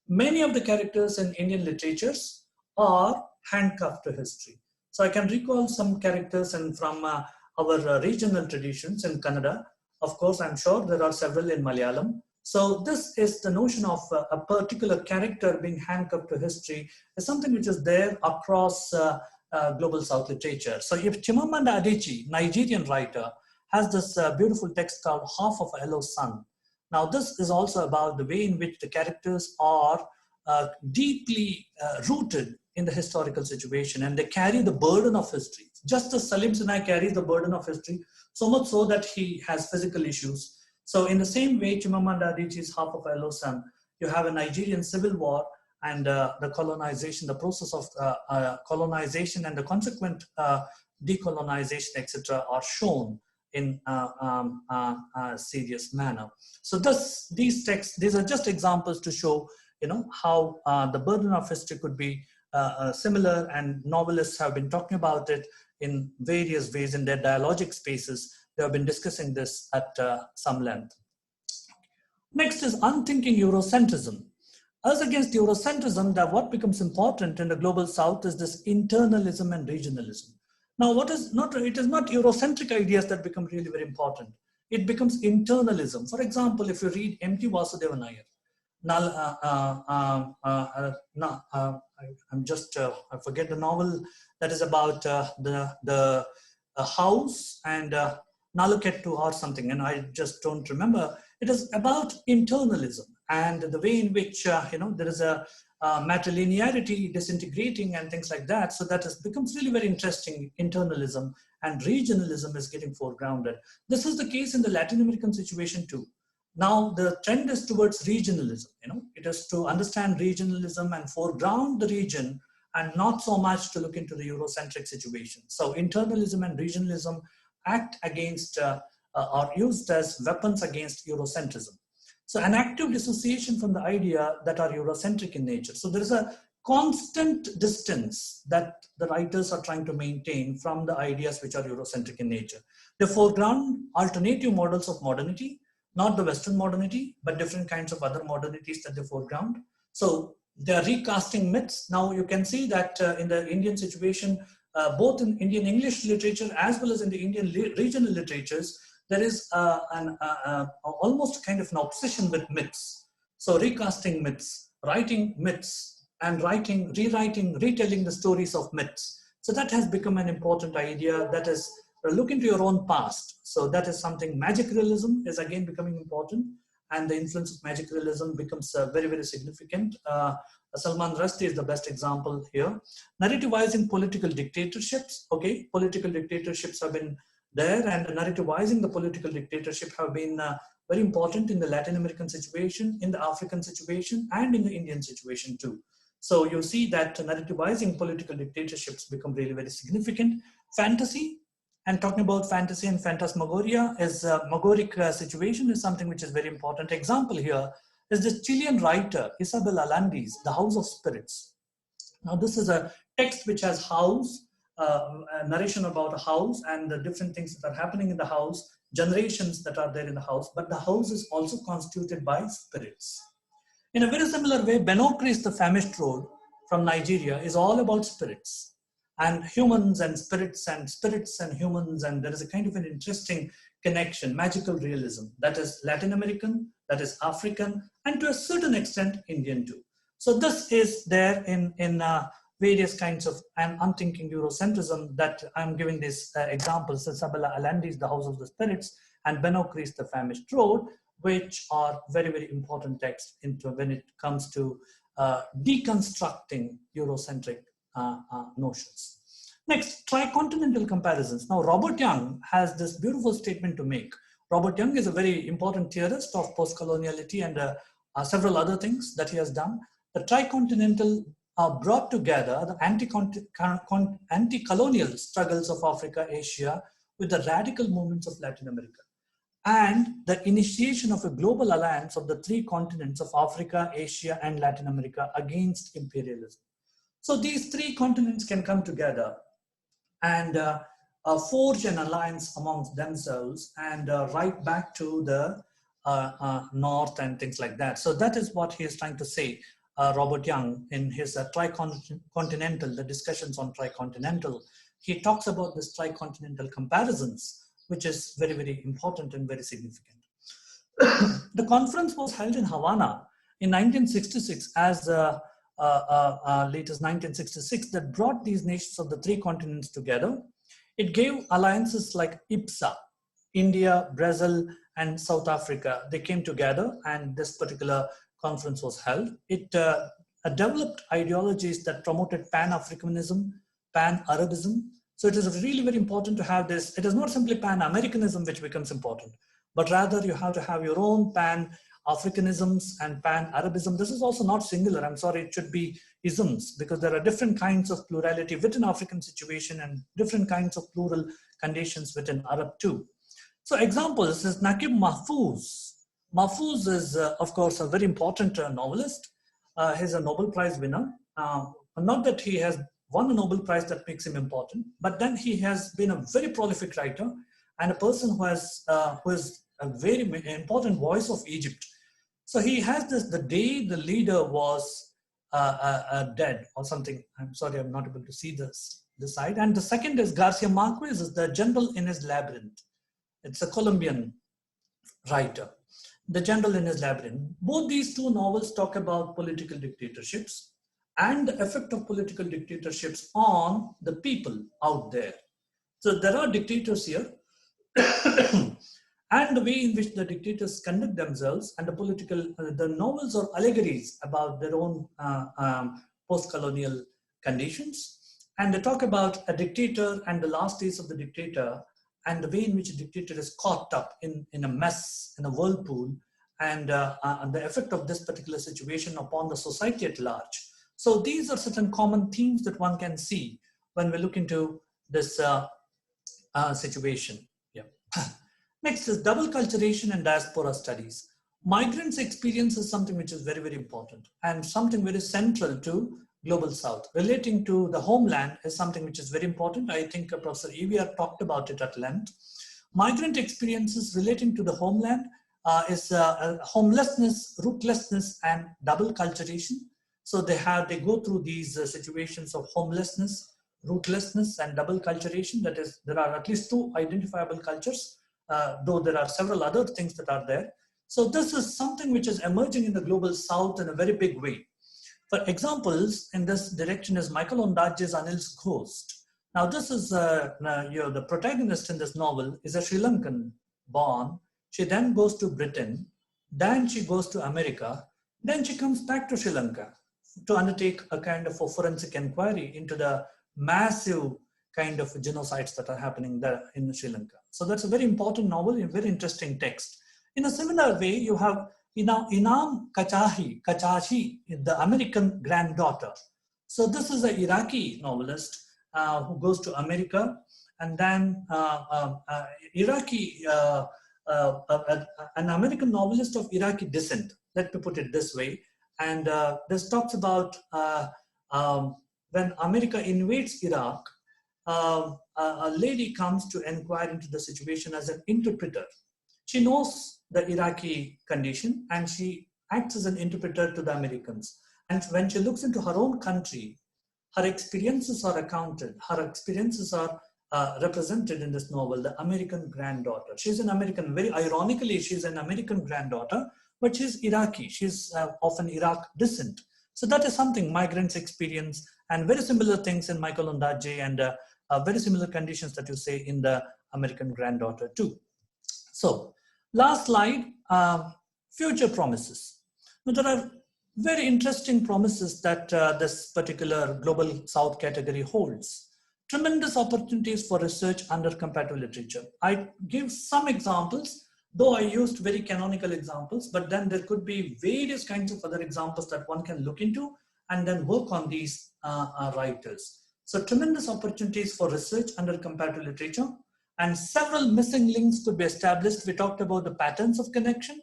[SPEAKER 1] Many of the characters in Indian literatures are handcuffed to history. So I can recall some characters and from our regional traditions in Kannada. Of course, I'm sure there are several in Malayalam. So this is the notion of a particular character being handcuffed to history is something which is there across Global South literature. So if Chimamanda Adichie, Nigerian writer, has this beautiful text called Half of a Yellow Sun. Now this is also about the way in which the characters are deeply rooted in the historical situation and they carry the burden of history. Just as Salim Sinai carries the burden of history, so much so that he has physical issues. So in the same way, Chimamanda Adichie's Half of a Yellow Sun, you have a Nigerian civil war and the colonization, the process of colonization and the consequent decolonization, etc., are shown in a serious manner. So these texts, these are just examples to show, how the burden of history could be similar, and novelists have been talking about it in various ways in their dialogic spaces. They have been discussing this at some length. Next is unthinking Eurocentrism. As against Eurocentrism, that what becomes important in the Global South is this internalism and regionalism. Now, it is not Eurocentric ideas that become really very important. It becomes internalism. For example, if you read M.T. Vasudevan Iyer, I forget the novel that is about the house and Nalukettu or something, and I just don't remember. It is about internalism and the way in which there is a matrilinearity disintegrating and things like that. So that becomes really very interesting. Internalism and regionalism is getting foregrounded. This is the case in the Latin American situation too. Now the trend is towards regionalism. It is to understand regionalism and foreground the region and not so much to look into the Eurocentric situation. So internalism and regionalism act against are used as weapons against Eurocentrism. So an active dissociation from the idea that are Eurocentric in nature. So there is a constant distance that the writers are trying to maintain from the ideas which are Eurocentric in nature. They foreground alternative models of modernity, not the Western modernity, but different kinds of other modernities that they foreground. So they are recasting myths. Now you can see that in the Indian situation, both in Indian English literature as well as in the Indian regional literatures, there is almost kind of an obsession with myths. So recasting myths, writing myths, and rewriting, retelling the stories of myths. So that has become an important idea. That is, look into your own past. So that is something. Magic realism is again becoming important, and the influence of magic realism becomes very, very significant. Salman Rushdie is the best example here. Narrativizing political dictatorships. Okay, political dictatorships have been there, and narrativizing the political dictatorship have been very important in the Latin American situation, in the African situation, and in the Indian situation too. So you see that narrativizing political dictatorships become really very significant. Fantasy, and talking about fantasy and phantasmagoria is magoric situation is something which is very important. Example here is this Chilean writer, Isabel Allandi's The House of Spirits. Now this is a text which has house, a narration about a house and the different things that are happening in the house, generations that are there in the house, but the house is also constituted by spirits. In a very similar way, Benokri's The Famished Road from Nigeria is all about spirits and humans and spirits and humans, and there is a kind of an interesting connection, magical realism, that is Latin American, that is African, and to a certain extent, Indian too. So this is there in various kinds of an unthinking Eurocentrism that I'm giving these examples. Isabella Allende's The House of the Spirits and Benocri's The Famished Road, which are very, very important texts when it comes to deconstructing Eurocentric notions. Next, tricontinental comparisons. Now, Robert Young has this beautiful statement to make. Robert Young is a very important theorist of post-coloniality and several other things that he has done. The tricontinental brought together the anti-colonial struggles of Africa, Asia, with the radical movements of Latin America, and the initiation of a global alliance of the three continents of Africa, Asia, and Latin America against imperialism. So these three continents can come together and forge an alliance amongst themselves and right back to the north and things like that. So that is what he is trying to say, Robert Young, in his tricontinental, the discussions on tricontinental. He talks about this tricontinental comparisons, which is very, very important and very significant. The conference was held in Havana in 1966 as late as 1966 that brought these nations of the three continents together. It gave alliances like IPSA, India, Brazil, and South Africa. They came together and this particular conference was held. It developed ideologies that promoted Pan-Africanism, Pan-Arabism. So it is really very important to have this. It is not simply Pan-Americanism which becomes important, but rather you have to have your own Pan-Africanisms and Pan-Arabism. This is also not singular. I'm sorry, it should be isms, because there are different kinds of plurality within African situation and different kinds of plural conditions within Arab too. So examples is Nakib Mahfouz. Mahfouz is, of course, a very important novelist. He's a Nobel Prize winner. Not that he has won a Nobel Prize that makes him important, but then he has been a very prolific writer and a person who is a very important voice of Egypt. So he has this, the day the leader was dead or something. I'm sorry, I'm not able to see this side. And the second is Garcia Marquez, is the General in His Labyrinth. It's a Colombian writer. The General in His Labyrinth. Both these two novels talk about political dictatorships and the effect of political dictatorships on the people out there. So there are dictators here and the way in which the dictators conduct themselves, and the novels are allegories about their own post-colonial conditions. And they talk about a dictator and the last days of the dictator and the way in which a dictator is caught up in a mess, in a whirlpool, and the effect of this particular situation upon the society at large. So these are certain common themes that one can see when we look into this situation. Yeah. Next is double culturation and diaspora studies. Migrants' experience is something which is very, very important and something very central to Global South. Relating to the homeland is something which is very important. I think Professor EVR talked about it at length. Migrant experiences relating to the homeland is homelessness, rootlessness, and double culturation. So they go through these situations of homelessness, rootlessness, and double culturation. That is, there are at least two identifiable cultures, though there are several other things that are there. So this is something which is emerging in the Global South in a very big way. For examples in this direction is Michael Ondaatje's Anil's Ghost. Now this is, the protagonist in this novel is a Sri Lankan born. She then goes to Britain, then she goes to America, then she comes back to Sri Lanka to undertake a kind of a forensic inquiry into the massive kind of genocides that are happening there in Sri Lanka. So that's a very important novel, a very interesting text. In a similar way, you have Inam Kachashi, the American granddaughter. So this is an Iraqi novelist who goes to America, and then an American novelist of Iraqi descent, let me put it this way. And this talks about when America invades Iraq, a lady comes to inquire into the situation as an interpreter. She knows the Iraqi condition and she acts as an interpreter to the Americans. And when she looks into her own country, her experiences are accounted, her experiences are represented in this novel, the American granddaughter. She's an American, very ironically, she's an American granddaughter, but she's Iraqi. She's of an Iraq descent. So that is something migrants experience, and very similar things in Michael Ondaatje, and very similar conditions that you say in the American granddaughter too. So last slide, future promises. Now, there are very interesting promises that this particular Global South category holds. Tremendous opportunities for research under comparative literature. I give some examples, though I used very canonical examples, but then there could be various kinds of other examples that one can look into and then work on these writers. So tremendous opportunities for research under comparative literature, and several missing links could be established. We talked about the patterns of connection,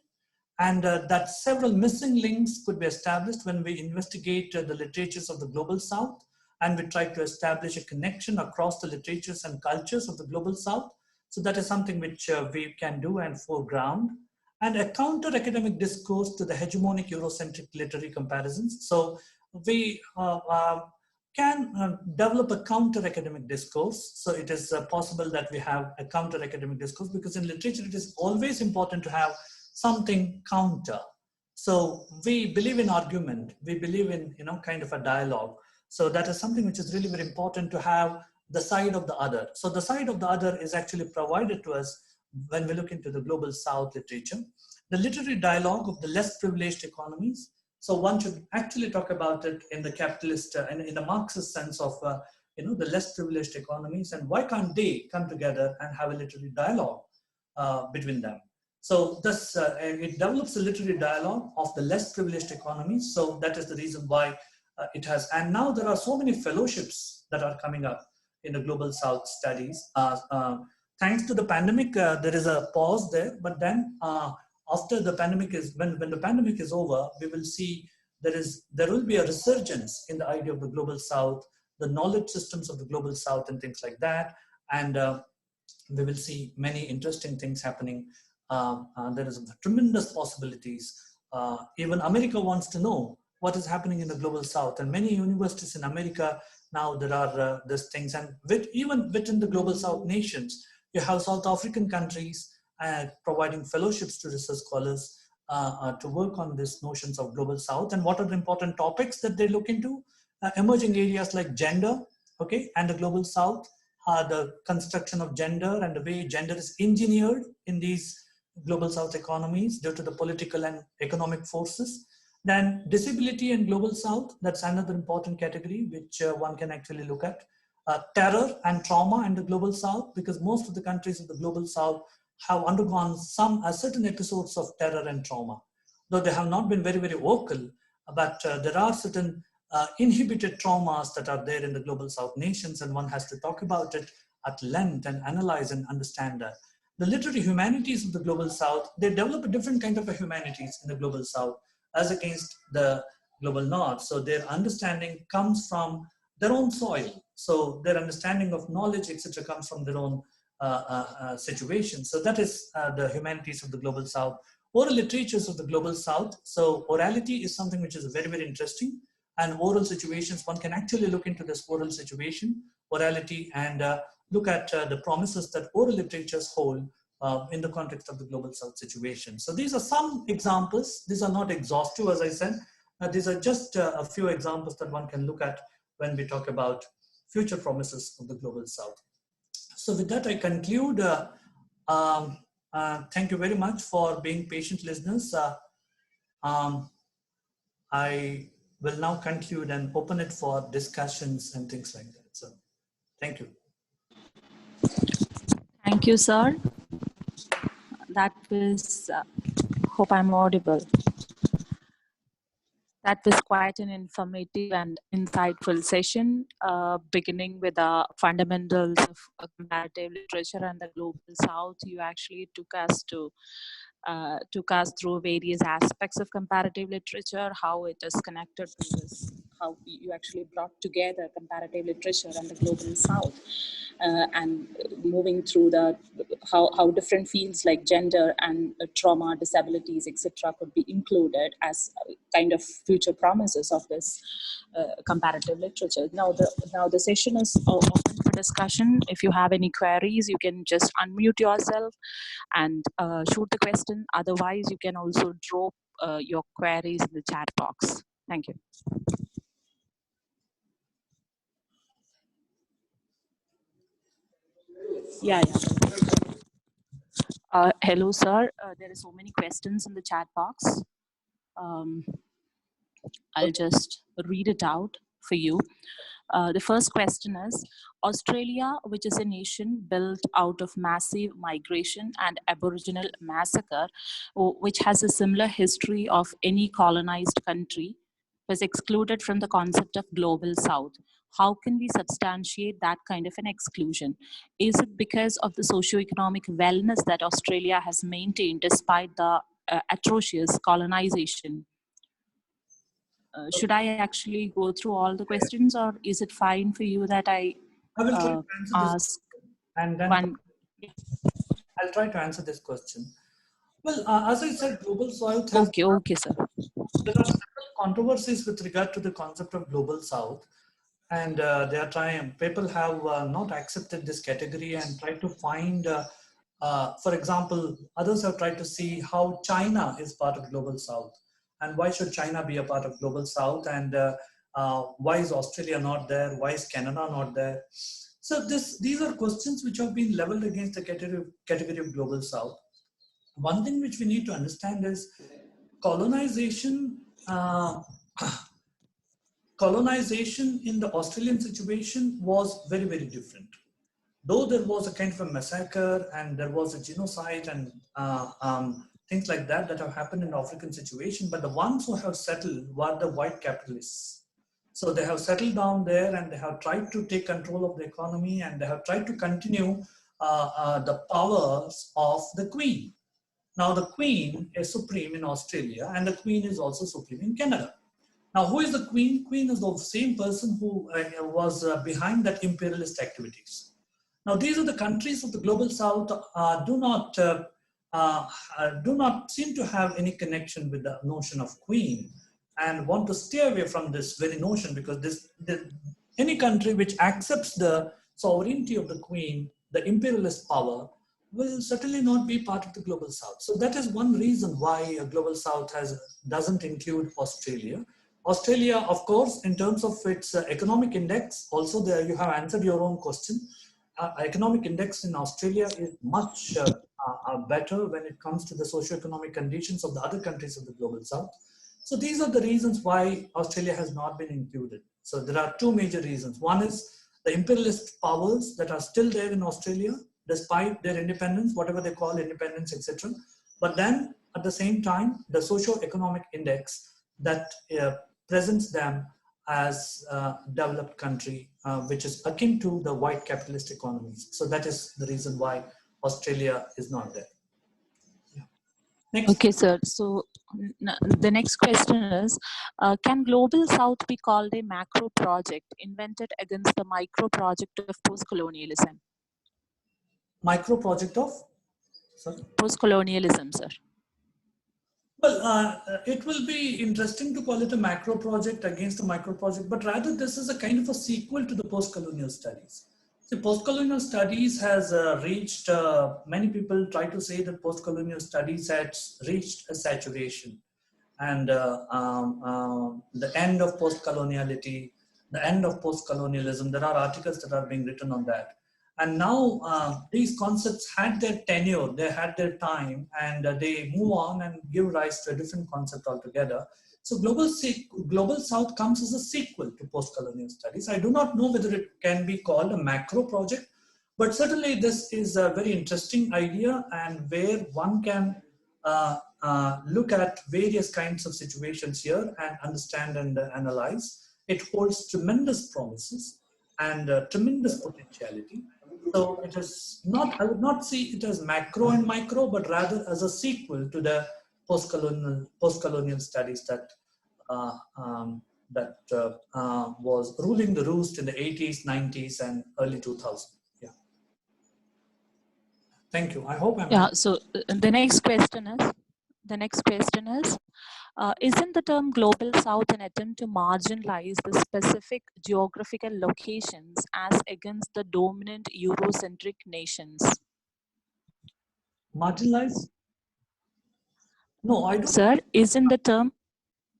[SPEAKER 1] and that several missing links could be established when we investigate the literatures of the Global South, and we try to establish a connection across the literatures and cultures of the Global South. So that is something which we can do and foreground. And a counter-academic discourse to the hegemonic Eurocentric literary comparisons. So we can develop a counter-academic discourse. So it is possible that we have a counter-academic discourse, because in literature it is always important to have something counter. So we believe in argument, we believe in kind of a dialogue. So that is something which is really very important, to have the side of the other. So the side of the other is actually provided to us when we look into the Global South literature. The literary dialogue of the less privileged economies. So one should actually talk about it in the capitalist and in the Marxist sense of the less privileged economies, and why can't they come together and have a literary dialogue between them. So thus it develops a literary dialogue of the less privileged economies. So that is the reason why it has, and now there are so many fellowships that are coming up in the Global South studies. Thanks to the pandemic, there is a pause there, but then after the pandemic is, when the pandemic is over, we will see there will be a resurgence in the idea of the Global South, the knowledge systems of the Global South and things like that. And we will see many interesting things happening. There is tremendous possibilities. Even America wants to know what is happening in the Global South, and many universities in America now, there are these things, and even within the Global South nations, you have South African countries providing fellowships to research scholars to work on these notions of Global South, and what are the important topics that they look into. Emerging areas like gender, okay, and the Global South, the construction of gender and the way gender is engineered in these Global South economies due to the political and economic forces. Then disability and Global South, that's another important category which one can actually look at. Terror and trauma in the Global South, because most of the countries of the Global South have undergone certain episodes of terror and trauma. Though they have not been very, very vocal, but there are certain inhibited traumas that are there in the Global South nations, and one has to talk about it at length and analyze and understand that. The literary humanities of the Global South, they develop a different kind of a humanities in the Global South as against the Global North. So their understanding comes from their own soil. So their understanding of knowledge, etc., comes from their own situation. So that is the humanities of the Global South. Oral literatures of the Global South. So orality is something which is very, very interesting. And oral situations, one can actually look into this oral situation, orality, and look at the promises that oral literatures hold in the context of the Global South situation. So these are some examples. These are not exhaustive, as I said. These are just a few examples that one can look at when we talk about future promises of the Global South. So with that, I conclude. Thank you very much for being patient listeners. I will now conclude and open it for discussions and things like that. So thank you.
[SPEAKER 2] Thank you, sir. That was, hope I'm audible. That was quite an informative and insightful session, beginning with the fundamentals of comparative literature and the Global South. You actually took us through various aspects of comparative literature, how it is connected to this, how you actually brought together comparative literature and the Global South, and moving through how different fields like gender and trauma, disabilities, etc., could be included as kind of future promises of this comparative literature. Now the session is open for discussion. If you have any queries, you can just unmute yourself and shoot the question. Otherwise, you can also drop your queries in the chat box. Thank you. Yeah. Hello, sir. There are so many questions in the chat box. I'll just read it out for you. The first question is, Australia, which is a nation built out of massive migration and Aboriginal massacre, which has a similar history of any colonized country, was excluded from the concept of global south. How can we substantiate that kind of an exclusion? Is it because of the socioeconomic wellness that Australia has maintained despite the atrocious colonization? Should I actually go through all the questions, or is it fine for you that I
[SPEAKER 1] will try to answer
[SPEAKER 2] ask
[SPEAKER 1] this, and then
[SPEAKER 2] one?
[SPEAKER 1] I'll try to answer this question. Well, as I said, global south has
[SPEAKER 2] Okay, sir.
[SPEAKER 1] There are several controversies with regard to the concept of global south, and they are trying. People have not accepted this category and tried to find. For example, others have tried to see how China is part of global south, and why should China be a part of global south, and why is Australia not there? Why is Canada not there? So these are questions which have been leveled against the category of global south. One thing which we need to understand is colonization. Colonization in the Australian situation was very, very different. Though there was a kind of a massacre and there was a genocide and things like that that have happened in the African situation, but the ones who have settled were the white capitalists. So they have settled down there and they have tried to take control of the economy, and they have tried to continue the powers of the Queen. Now the Queen is supreme in Australia, and the Queen is also supreme in Canada. Now, who is the Queen? Queen is the same person who was behind that imperialist activities. Now, these are the countries of the global south do not seem to have any connection with the notion of Queen, and want to stay away from this very notion, because any country which accepts the sovereignty of the Queen, the imperialist power, will certainly not be part of the global south. So that is one reason why global south doesn't include Australia. Australia, of course, in terms of its economic index, also there you have answered your own question. Economic index in Australia is much better when it comes to the socioeconomic conditions of the other countries of the global south. So these are the reasons why Australia has not been included. So there are two major reasons. One is the imperialist powers that are still there in Australia, despite their independence, whatever they call independence, etc. But then at the same time, the socio-economic index that presents them as a developed country, which is akin to the white capitalist economies. So that is the reason why Australia is not there. Yeah. Next.
[SPEAKER 2] Okay, sir. So the next question is, can Global South be called a macro project invented against the micro project of post-colonialism?
[SPEAKER 1] Micro project of? Sorry?
[SPEAKER 2] Post-colonialism, sir.
[SPEAKER 1] Well, it will be interesting to call it a macro project against a micro project, but rather this is a kind of a sequel to the post-colonial studies. The post-colonial studies has reached, many people try to say that post-colonial studies has reached a saturation, and the end of post-coloniality, the end of post-colonialism. There are articles that are being written on that. And now these concepts had their tenure, they had their time, and they move on and give rise to a different concept altogether. So Global South comes as a sequel to post-colonial studies. I do not know whether it can be called a macro project, but certainly this is a very interesting idea, and where one can look at various kinds of situations here and understand and analyze. It holds tremendous promises and tremendous potentiality. So it is not, I would not see it as macro and micro, but rather as a sequel to the post-colonial studies that was ruling the roost in the 80s, 90s, and early 2000s. Yeah. Thank you. I hope I'm.
[SPEAKER 2] Yeah. So the next question is, The next question is, isn't the term Global South an attempt to marginalize the specific geographical locations as against the dominant Eurocentric nations?
[SPEAKER 1] Marginalized? No, I don't.
[SPEAKER 2] Sir, isn't the term,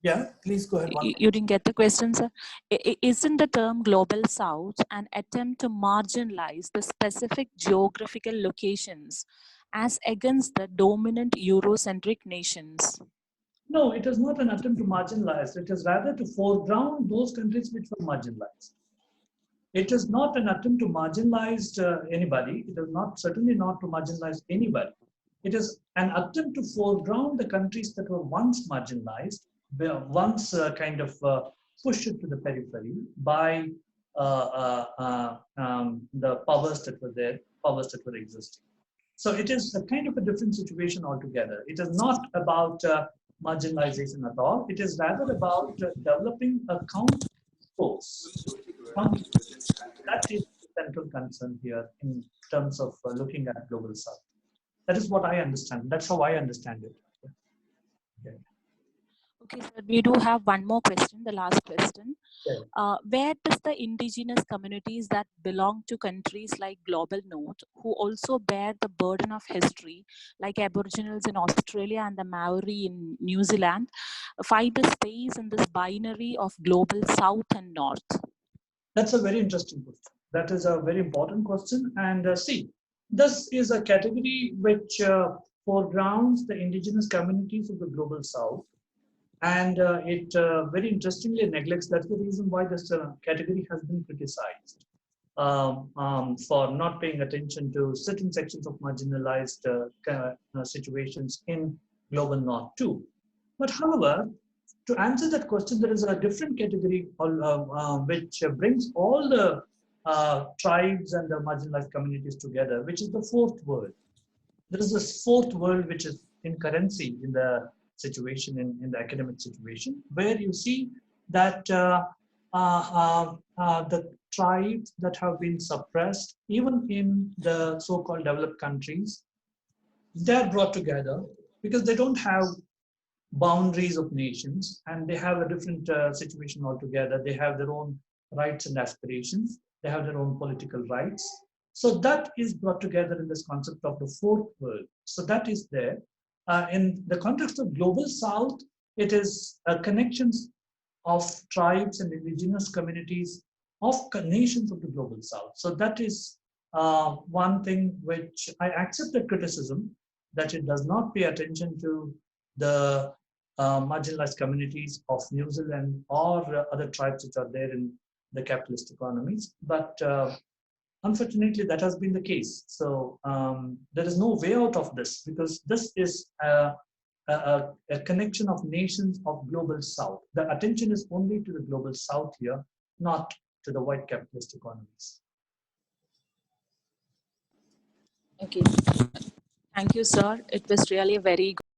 [SPEAKER 1] Yeah, please go ahead.
[SPEAKER 2] you didn't get the question, sir? Isn't the term Global South an attempt to marginalize the specific geographical locations as against the dominant Eurocentric nations?
[SPEAKER 1] No, it is not an attempt to marginalize. It is rather to foreground those countries which were marginalized. It is not an attempt to marginalize anybody. It is not, certainly not to marginalize anybody. It is an attempt to foreground the countries that were once marginalized, once pushed to the periphery by the powers that were there, powers that were existing. So it is a kind of a different situation altogether. It is not about marginalization at all. It is rather about developing a counter force. That is the central concern here in terms of looking at Global South. That is what I understand. That's how I understand it. Okay.
[SPEAKER 2] Okay, sir, we do have one more question, the last question.
[SPEAKER 1] Okay.
[SPEAKER 2] Where does the indigenous communities that belong to countries like Global North, who also bear the burden of history, like Aboriginals in Australia and the Maori in New Zealand, find a space in this binary of Global South and North?
[SPEAKER 1] That's a very interesting question. That is a very important question. And see, this is a category which foregrounds the indigenous communities of the Global South. And it very interestingly neglects, that's the reason why this category has been criticized for not paying attention to certain sections of marginalized situations in Global North too. But however, to answer that question, there is a different category which brings all the tribes and the marginalized communities together, which is the fourth world. There is this fourth world which is in currency in the situation, in the academic situation, where you see that the tribes that have been suppressed, even in the so-called developed countries, they're brought together because they don't have boundaries of nations and they have a different situation altogether. They have their own rights and aspirations. They have their own political rights. So that is brought together in this concept of the fourth world. So that is there. In the context of Global South, it is connections of tribes and indigenous communities of nations of the Global South. So that is one thing which I accept the criticism that it does not pay attention to the marginalized communities of New Zealand or other tribes which are there in the capitalist economies. But unfortunately, that has been the case. So there is no way out of this because this is a connection of nations of Global South. The attention is only to the Global South here, not to the white capitalist economies.
[SPEAKER 2] Okay. Thank you, sir. It was really a very good